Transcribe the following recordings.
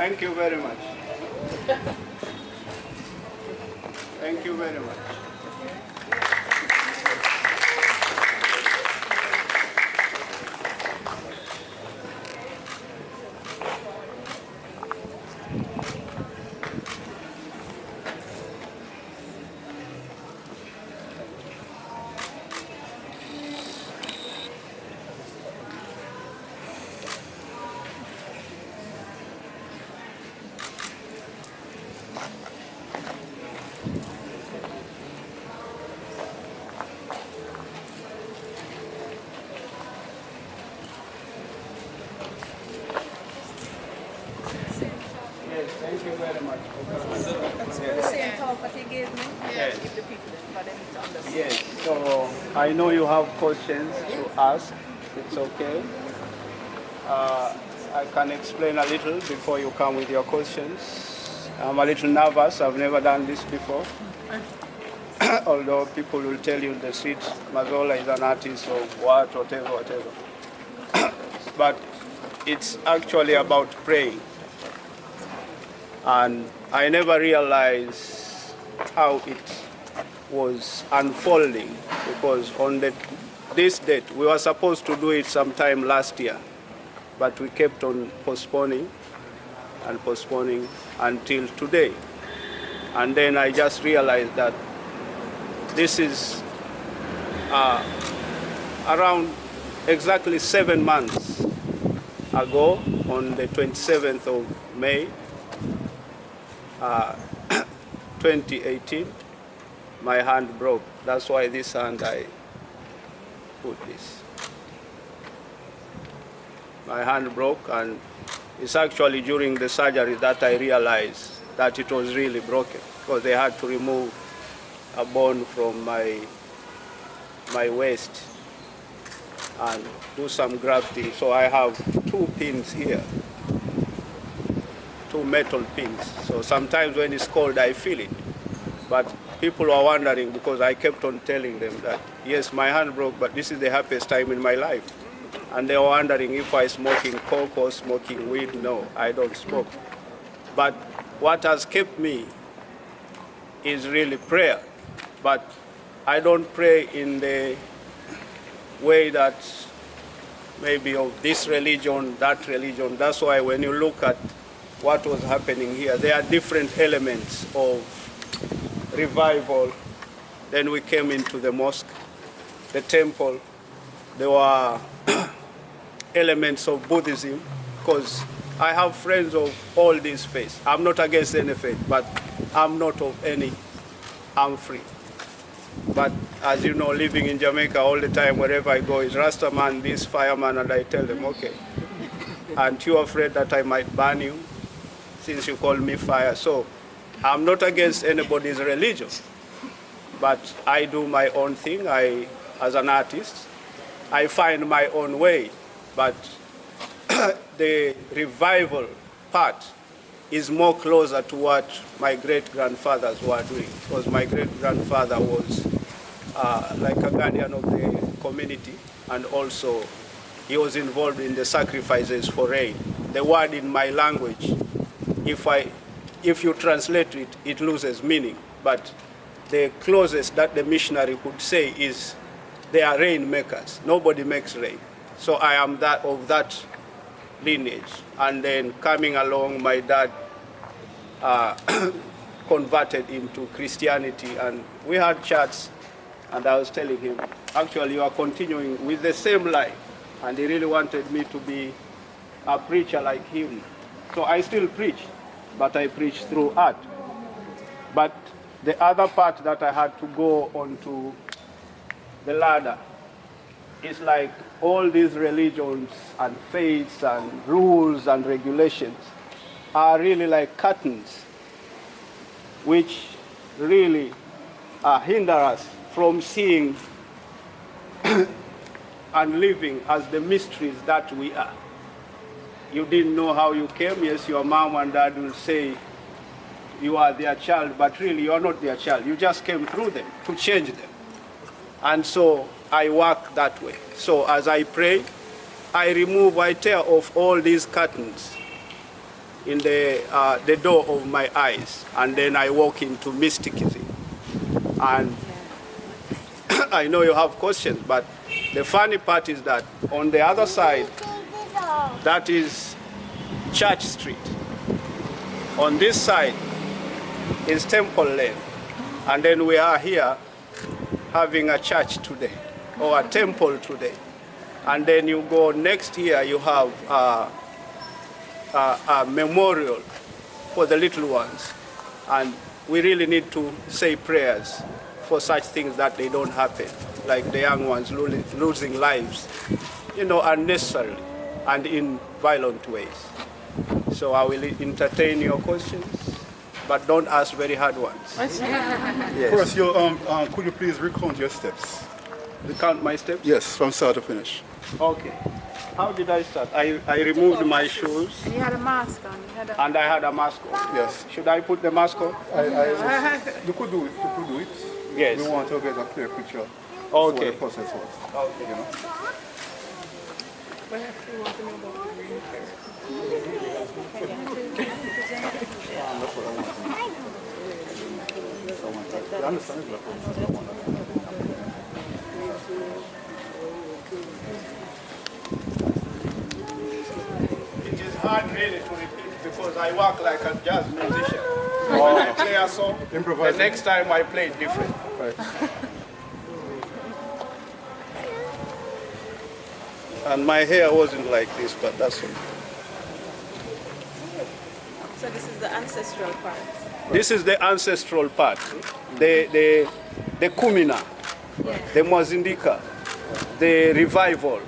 Thank you very much. Thank you very much. Yes, thank you very much. The same talk that he gave me. Yes. Give the people for them to understand. Yes, so I know you have questions to ask. It's okay. I can explain a little before you come with your questions. I'm a little nervous. I've never done this before. Although people will tell you the street, Mazola is an artist or whatever. But it's actually about praying. And I never realized how it was unfolding, because on this date, we were supposed to do it sometime last year, but we kept on postponing and postponing until today. And then I just realized that this is around exactly 7 months ago, on the 27th of May, 2018, my hand broke. That's why this hand I put this. My hand broke, and it's actually during the surgery that I realized that it was really broken, because they had to remove a bone from my waist and do some grafting. So I have 2 pins here, 2 metal pins. So sometimes when it's cold, I feel it. But people are wondering, because I kept on telling them that, yes, my hand broke, but this is the happiest time in my life. And they were wondering if I smoking coke or smoking weed. No, I don't smoke. But what has kept me is really prayer. But I don't pray in the way that maybe of this religion, that religion. That's why when you look at what was happening here, there are different elements of revival. Then we came into the mosque, the temple. There were elements of Buddhism, because I have friends of all these faiths. I'm not against any faith, but I'm not of any. I'm free. But as you know, living in Jamaica all the time, wherever I go, is Rasta man, this fireman, and I tell them, okay. Aren't you afraid that I might burn you, since you call me fire? So I'm not against anybody's religion, but I do my own thing. As an artist, I find my own way. But the revival part is more closer to what my great-grandfathers were doing, because my great-grandfather was like a guardian of the community, and also he was involved in the sacrifices for rain. The word in my language, if you translate it, it loses meaning. But the closest that the missionary could say is they are rain makers. Nobody makes rain. So I am of that lineage. And then coming along, my dad converted into Christianity, and we had chats, and I was telling him, actually you are continuing with the same line, and he really wanted me to be a preacher like him. So I still preach, but I preach through art. But the other part that I had to go onto the ladder is like all these religions and faiths and rules and regulations are really like curtains, which really hinder us from seeing and living as the mysteries that we are. You didn't know how you came. Yes, your mom and dad will say you are their child, but really you are not their child. You just came through them to change them. And so I work that way. So as I pray, I tear off all these curtains in the door of my eyes, and then I walk into mysticism. And I know you have questions, but the funny part is that on the other side, that is Church Street. On this side is Temple Lane. And then we are here having a church today, or a temple today. And then you go next here, you have a memorial for the little ones. And we really need to say prayers for such things that they don't happen, like the young ones losing lives, unnecessarily and in violent ways. So I will entertain your questions, but don't ask very hard ones. Yes. First, could you please recount your steps? Recount my steps? Yes, from start to finish. Okay. How did I start? I removed my shoes. And you had a mask on. And I had a mask on. Yes. Should I put the mask on? You could do it. You could do it. Yes. We want to get a clear picture. Okay. What the process was. Okay. You know? What else do you want to know about the green hair? That's what I want to know. I understand it, but that's what I want to know. It is hard really to repeat because I work like a jazz musician. When I play a song, the next time I play it different. Right. And my hair wasn't like this, but that's all. So this is the ancestral part. This is the ancestral part, the kumina, the mwazindika, the revival.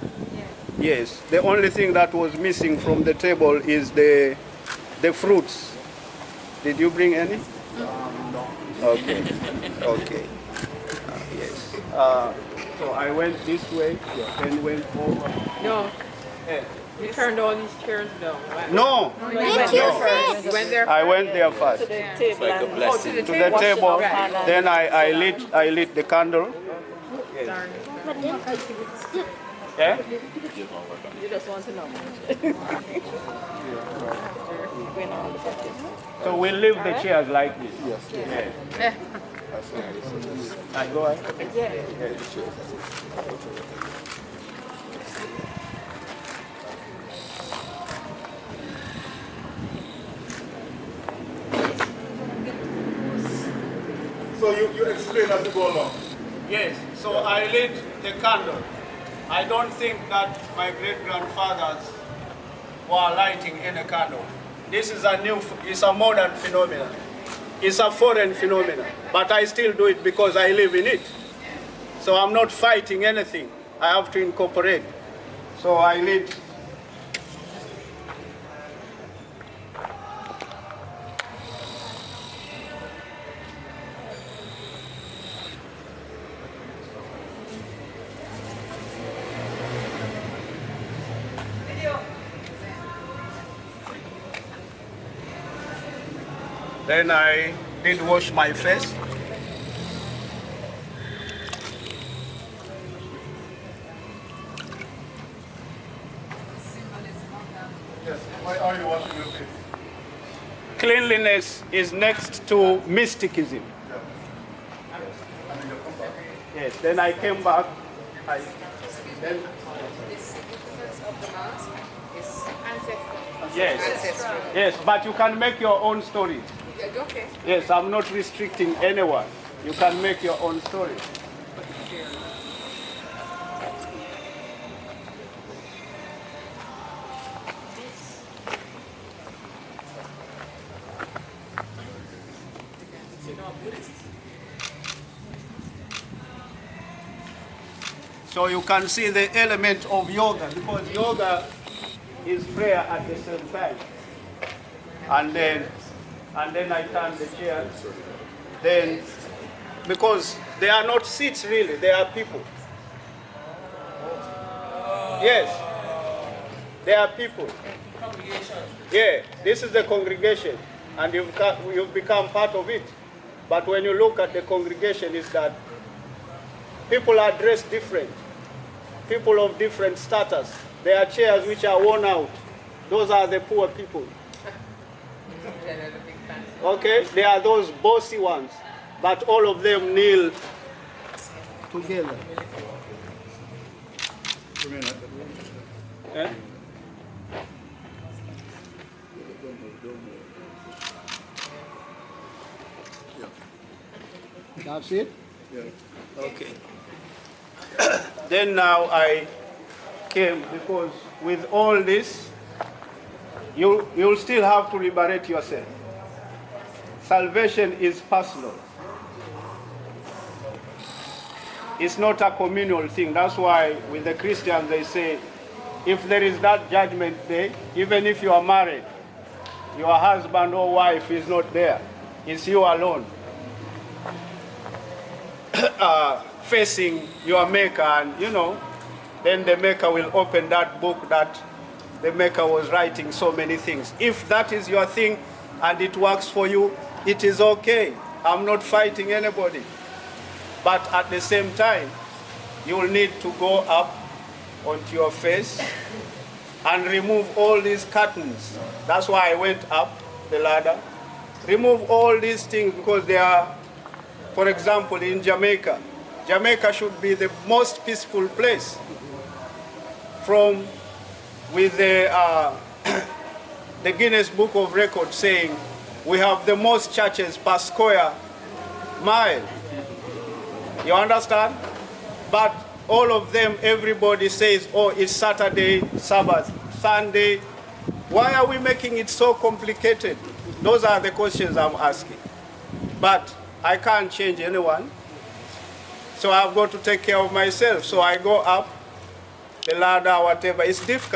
Yes, the only thing that was missing from the table is the fruits. Did you bring any? No. Okay, okay. Yes. So I went this way, then went over. No, Eh. you turned all these chairs down. No, You went there first. You went there I went there first. to the table. Oh, to the To the table, then I lit the candle. Yeah? You just want to know. So we leave the chairs like this. Yes. Yeah. I go ahead. So you explain as you go along. Yes, so I lit the candle. I don't think that my great-grandfathers were lighting any candle. This is it's a modern phenomenon. It's a foreign phenomenon, but I still do it because I live in it. So I'm not fighting anything. I have to incorporate. So I lit. Then I did wash my face. Yes. Why are you washing your face? Cleanliness is next to mysticism. Yeah. And then you come back. Yes, then I came back. Then, The significance of the mask is ancestral. yes, yes, but you can make your own story. Okay. Yes, I'm not restricting anyone. You can make your own story. So you can see the element of yoga, because yoga is prayer at the same time. And then I turn the chair. Then, because they are not seats really, they are people. Yes, they are people. Yeah, this is the congregation, and you've become part of it. But when you look at the congregation, is that people are dressed different. People of different status. There are chairs which are worn out. Those are the poor people. Okay, they are those bossy ones, but all of them kneel together. Eh? That's it? Yeah. Okay. Then now I came because with all this, you'll still have to liberate yourself. Salvation is personal. It's not a communal thing. That's why with the Christians they say, if there is that judgment day, even if you are married, your husband or wife is not there. It's you alone. Facing your maker, and then the maker will open that book that the maker was writing so many things. If that is your thing and it works for you, it is okay. I'm not fighting anybody. But at the same time, you will need to go up onto your face and remove all these curtains. That's why I went up the ladder. Remove all these things because they are, for example, in Jamaica. Jamaica should be the most peaceful place. With the Guinness Book of Records saying we have the most churches per square mile. You understand? But all of them, everybody says, oh, it's Saturday, Sabbath, Sunday. Why are we making it so complicated? Those are the questions I'm asking. But I can't change anyone. So I've got to take care of myself. So I go up the ladder, whatever. It's difficult.